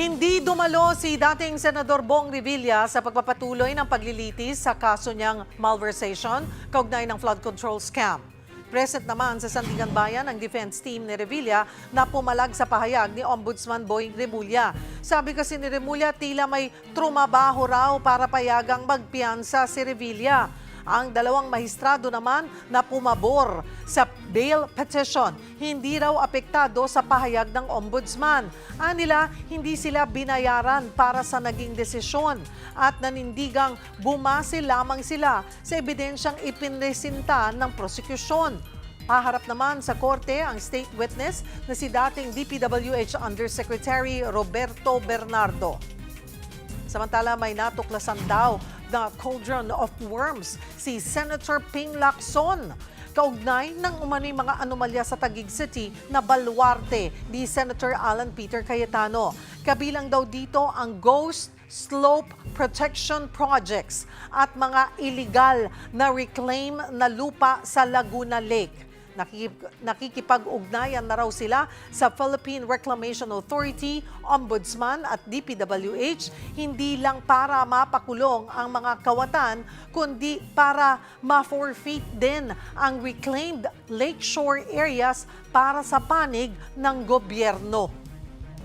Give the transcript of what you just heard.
Hindi dumalo si dating Senador Bong Revilla sa pagpapatuloy ng paglilitis sa kaso niyang malversation kaugnay ng flood control scam. Present naman sa Sandigan Bayan ang defense team ni Revilla na pumalag sa pahayag ni Ombudsman Boy Remulla. Sabi kasi ni Remulla tila may trumabaho raw para payagang magpiyansa si Revilla. Ang dalawang mahistrado naman na pumabor sa bail petition, hindi raw apektado sa pahayag ng ombudsman. Anila, hindi sila binayaran para sa naging desisyon at nanindigang bumase lamang sila sa ebidensyang ipinresinta ng prosekusyon. Paharap naman sa korte ang state witness na si dating DPWH Undersecretary Roberto Bernardo. Samantala, may natuklasan daw na cauldron of worms si Senator Ping Lacson. Kaugnay ng umano'y mga anomalya sa Taguig City na baluarte ni Senator Alan Peter Cayetano. Kabilang daw dito ang ghost slope protection projects at mga illegal na reclaim na lupa sa Laguna Lake. Nakikipag-ugnayan na raw sila sa Philippine Reclamation Authority, Ombudsman at DPWH, hindi lang para mapakulong ang mga kawatan, kundi para ma-forfeit din ang reclaimed lakeshore areas para sa panig ng gobyerno.